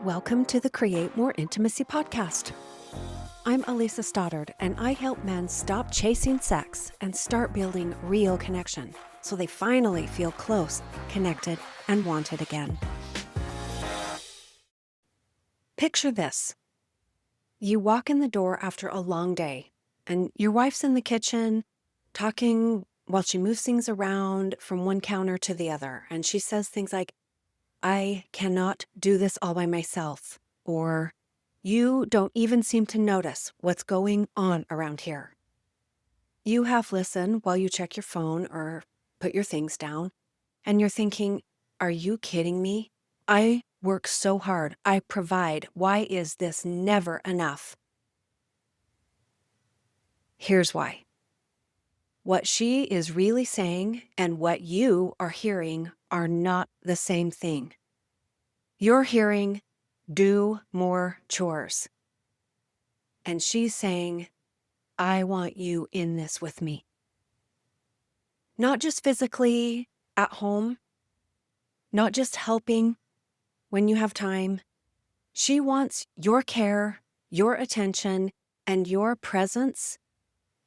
Welcome to the Create More Intimacy podcast. I'm Elisa Stoddard, and I help men stop chasing sex and start building real connection so they finally feel close, connected, and wanted again. Picture this. You walk in the door after a long day, and your wife's in the kitchen talking while she moves things around from one counter to the other, and she says things like, "I cannot do this all by myself," or "You don't even seem to notice what's going on around here." You half listen while you check your phone or put your things down, and you're thinking, "Are you kidding me? I work so hard. I provide. Why is this never enough?" Here's why. What she is really saying and what you are hearing are not the same thing. You're hearing, "Do more chores." And she's saying, "I want you in this with me." Not just physically at home, not just helping when you have time. She wants your care, your attention, and your presence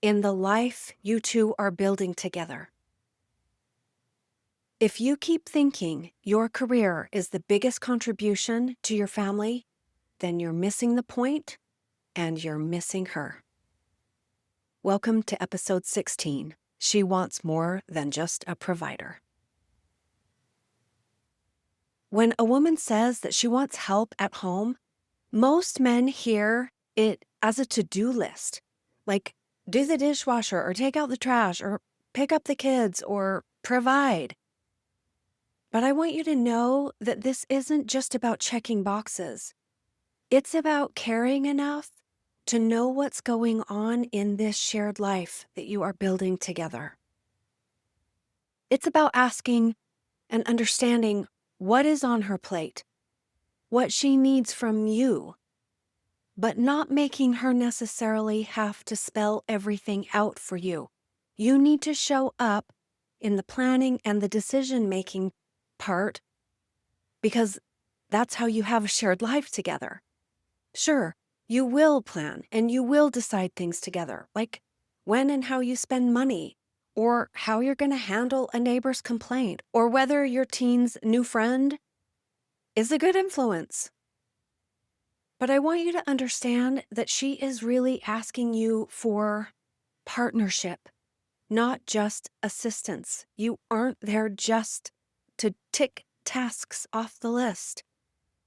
in the life you two are building together. If you keep thinking your career is the biggest contribution to your family, then you're missing the point and you're missing her. Welcome to episode 16. She wants more than just a provider. When a woman says that she wants help at home, most men hear it as a to-do list, like do the dishwasher or take out the trash or pick up the kids or provide. But I want you to know that this isn't just about checking boxes. It's about caring enough to know what's going on in this shared life that you are building together. It's about asking and understanding what is on her plate, what she needs from you, but not making her necessarily have to spell everything out for you. You need to show up in the planning and the decision-making part because that's how you have a shared life together. Sure, you will plan and you will decide things together, like when and how you spend money, or how you're going to handle a neighbor's complaint, or whether your teen's new friend is a good influence. But I want you to understand that she is really asking you for partnership, not just assistance. You aren't there just to tick tasks off the list.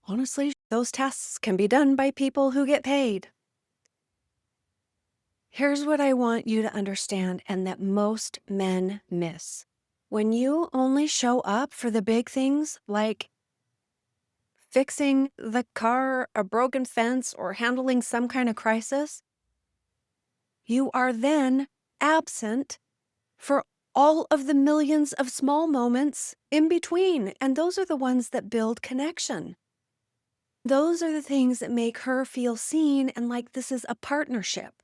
Honestly, those tasks can be done by people who get paid. Here's what I want you to understand and that most men miss. When you only show up for the big things like fixing the car, a broken fence, or handling some kind of crisis, you are then absent for all of the millions of small moments in between. And those are the ones that build connection. Those are the things that make her feel seen and like this is a partnership.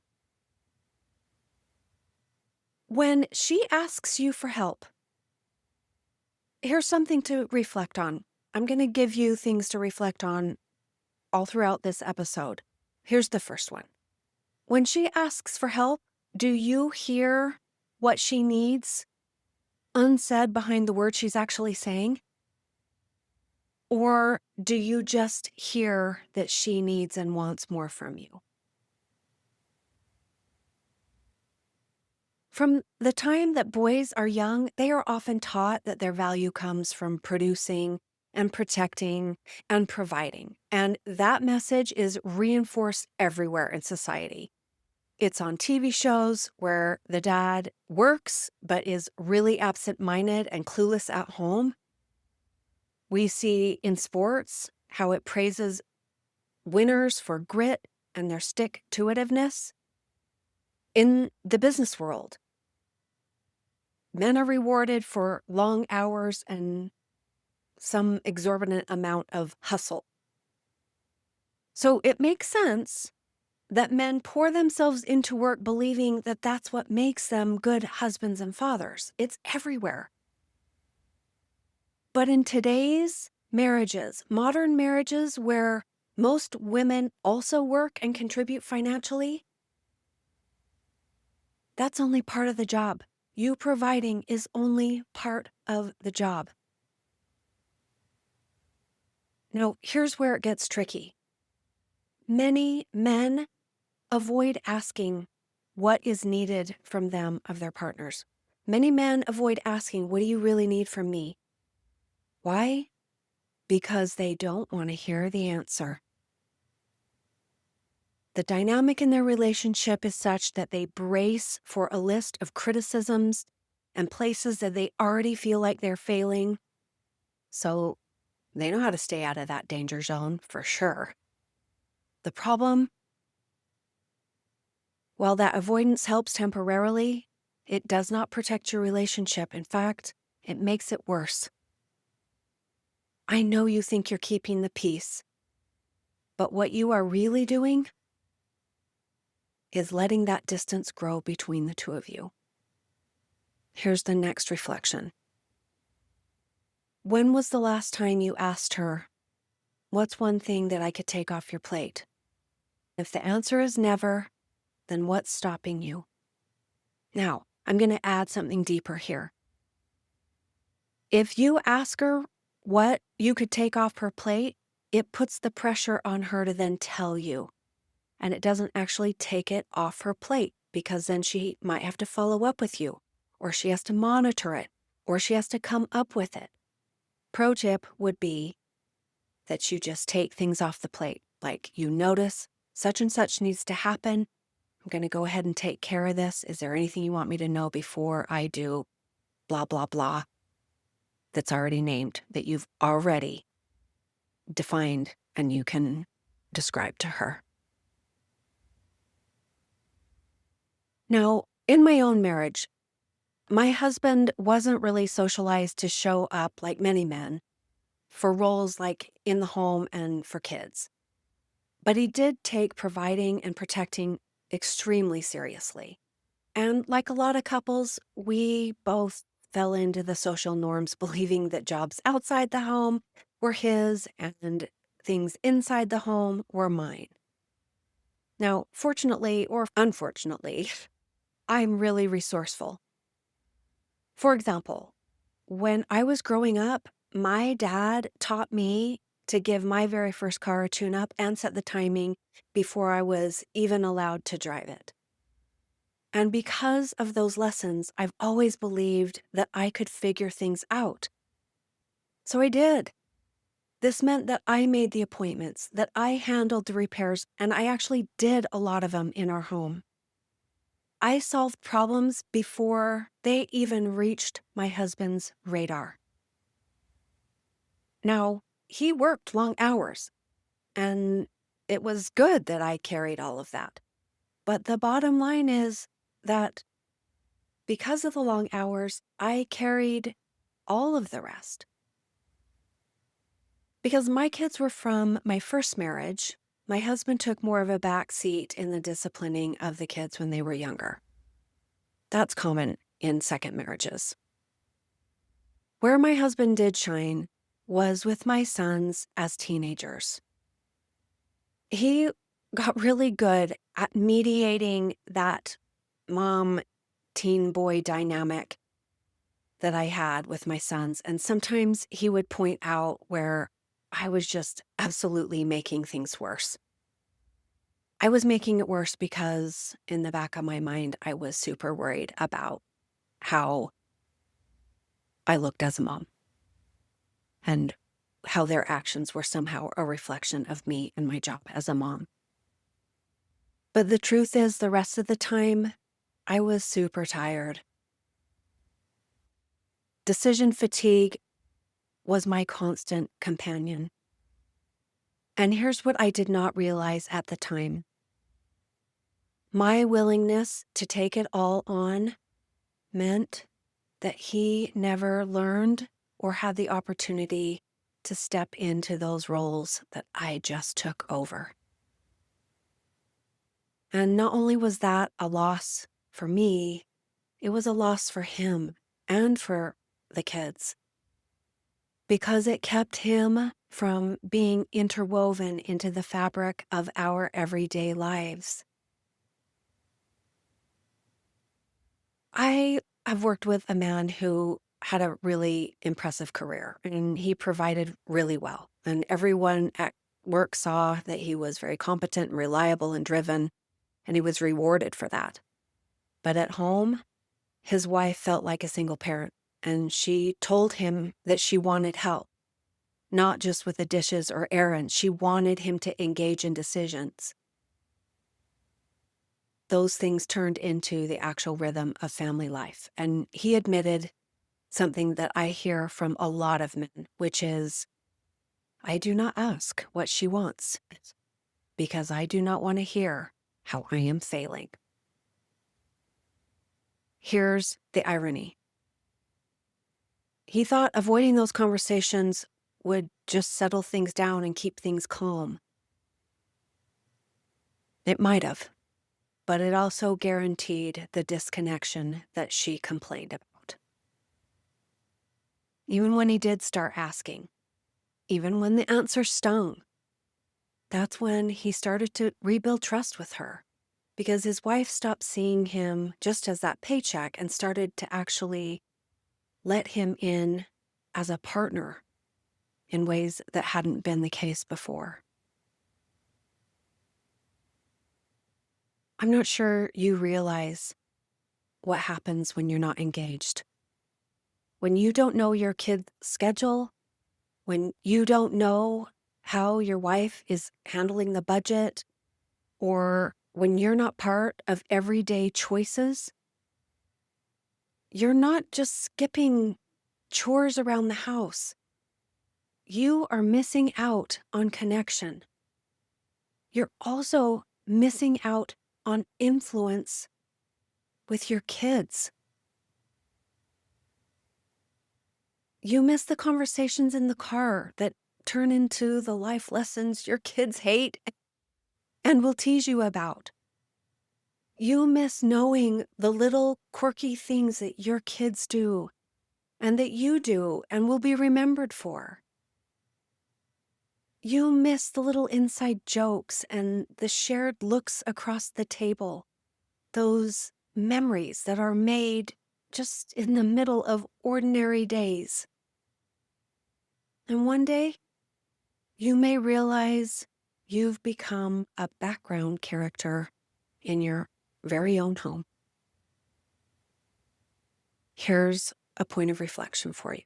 When she asks you for help, here's something to reflect on. I'm going to give you things to reflect on all throughout this episode. Here's the first one. When she asks for help, do you hear what she needs unsaid behind the words she's actually saying? Or do you just hear that she needs and wants more from you? From the time that boys are young, they are often taught that their value comes from producing and protecting and providing. And that message is reinforced everywhere in society. It's on TV shows where the dad works but is really absent-minded and clueless at home. We see in sports how it praises winners for grit and their stick-to-itiveness. In the business world, men are rewarded for long hours and some exorbitant amount of hustle. So it makes sense that men pour themselves into work believing that that's what makes them good husbands and fathers. It's everywhere. But in today's marriages, modern marriages where most women also work and contribute financially. That's only part of the job. You providing is only part of the job. Now, here's where it gets tricky. Many men avoid asking what is needed from them of their partners. Many men avoid asking, what do you really need from me? Why? Because they don't want to hear the answer. The dynamic in their relationship is such that they brace for a list of criticisms and places that they already feel like they're failing. So they know how to stay out of that danger zone for sure. The problem, while that avoidance helps temporarily, it does not protect your relationship. In fact, it makes it worse. I know you think you're keeping the peace, but what you are really doing is letting that distance grow between the two of you. Here's the next reflection. When was the last time you asked her, what's one thing that I could take off your plate? If the answer is never, then what's stopping you? Now, I'm going to add something deeper here. If you ask her what you could take off her plate, it puts the pressure on her to then tell you. And it doesn't actually take it off her plate, because then she might have to follow up with you, or she has to monitor it, or she has to come up with it. Pro tip would be that you just take things off the plate. Like, you notice such and such needs to happen. I'm going to go ahead and take care of this. Is there anything you want me to know before I do blah, blah, blah that's already named, that you've already defined and you can describe to her? Now, in my own marriage, my husband wasn't really socialized to show up, like many men, for roles like in the home and for kids. But he did take providing and protecting extremely seriously. And like a lot of couples, we both fell into the social norms, believing that jobs outside the home were his and things inside the home were mine. Now, fortunately or unfortunately, I'm really resourceful. For example, when I was growing up, my dad taught me to give my very first car a tune-up and set the timing before I was even allowed to drive it. And because of those lessons, I've always believed that I could figure things out. So I did. This meant that I made the appointments, that I handled the repairs, and I actually did a lot of them in our home. I solved problems before they even reached my husband's radar. Now, he worked long hours, and it was good that I carried all of that. But the bottom line is that because of the long hours, I carried all of the rest. Because my kids were from my first marriage, my husband took more of a back seat in the disciplining of the kids when they were younger. That's common in second marriages. Where my husband did shine was with my sons as teenagers. He got really good at mediating that mom-teen boy dynamic that I had with my sons. And sometimes he would point out where I was just absolutely making things worse. I was making it worse because in the back of my mind, I was super worried about how I looked as a mom and how their actions were somehow a reflection of me and my job as a mom. But the truth is, the rest of the time, I was super tired. Decision fatigue was my constant companion. And here's what I did not realize at the time. My willingness to take it all on meant that he never learned or had the opportunity to step into those roles that I just took over. And not only was that a loss for me, it was a loss for him and for the kids, because it kept him from being interwoven into the fabric of our everyday lives. I have worked with a man who had a really impressive career, and he provided really well. And everyone at work saw that he was very competent and reliable and driven, and he was rewarded for that. But at home, his wife felt like a single parent, and she told him that she wanted help, not just with the dishes or errands. She wanted him to engage in decisions. Those things turned into the actual rhythm of family life. And he admitted something that I hear from a lot of men, which is, I do not ask what she wants because I do not want to hear how I am failing. Here's the irony. He thought avoiding those conversations would just settle things down and keep things calm. It might have, but it also guaranteed the disconnection that she complained about. Even when he did start asking, even when the answer stung, that's when he started to rebuild trust with her, because his wife stopped seeing him just as that paycheck and started to actually let him in as a partner in ways that hadn't been the case before. I'm not sure you realize what happens when you're not engaged. When you don't know your kid's schedule, when you don't know how your wife is handling the budget, or when you're not part of everyday choices, you're not just skipping chores around the house. You are missing out on connection. You're also missing out on influence with your kids. You miss the conversations in the car that turn into the life lessons your kids hate and will tease you about. You miss knowing the little quirky things that your kids do and that you do and will be remembered for. You miss the little inside jokes and the shared looks across the table, those memories that are made just in the middle of ordinary days. And one day, you may realize you've become a background character in your very own home. Here's a point of reflection for you.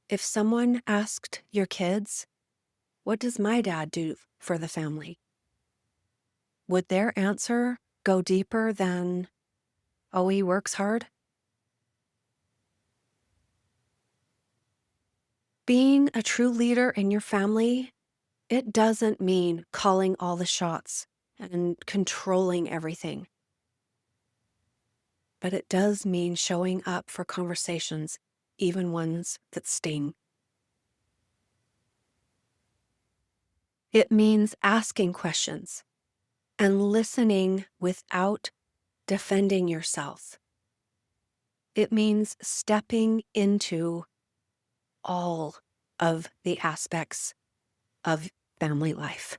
If someone asked your kids, what does my dad do for the family? Would their answer go deeper than, oh, he works hard? Being a true leader in your family, it doesn't mean calling all the shots and controlling everything. But it does mean showing up for conversations, even ones that sting. It means asking questions and listening without defending yourself. It means stepping into all of the aspects of family life.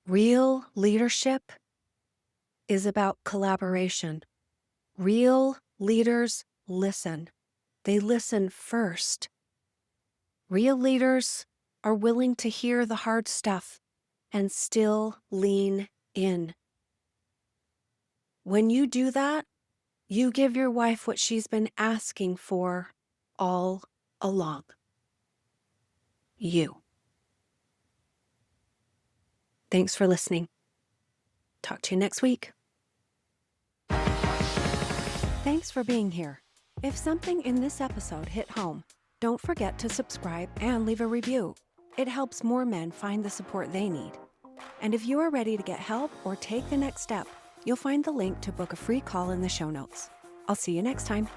Real leadership is about collaboration. Real leaders listen. They listen first. Real leaders are willing to hear the hard stuff and still lean in. When you do that, you give your wife what she's been asking for all along. You. Thanks for listening. Talk to you next week. Thanks for being here. If something in this episode hit home, don't forget to subscribe and leave a review. It helps more men find the support they need. And if you are ready to get help or take the next step, you'll find the link to book a free call in the show notes. I'll see you next time.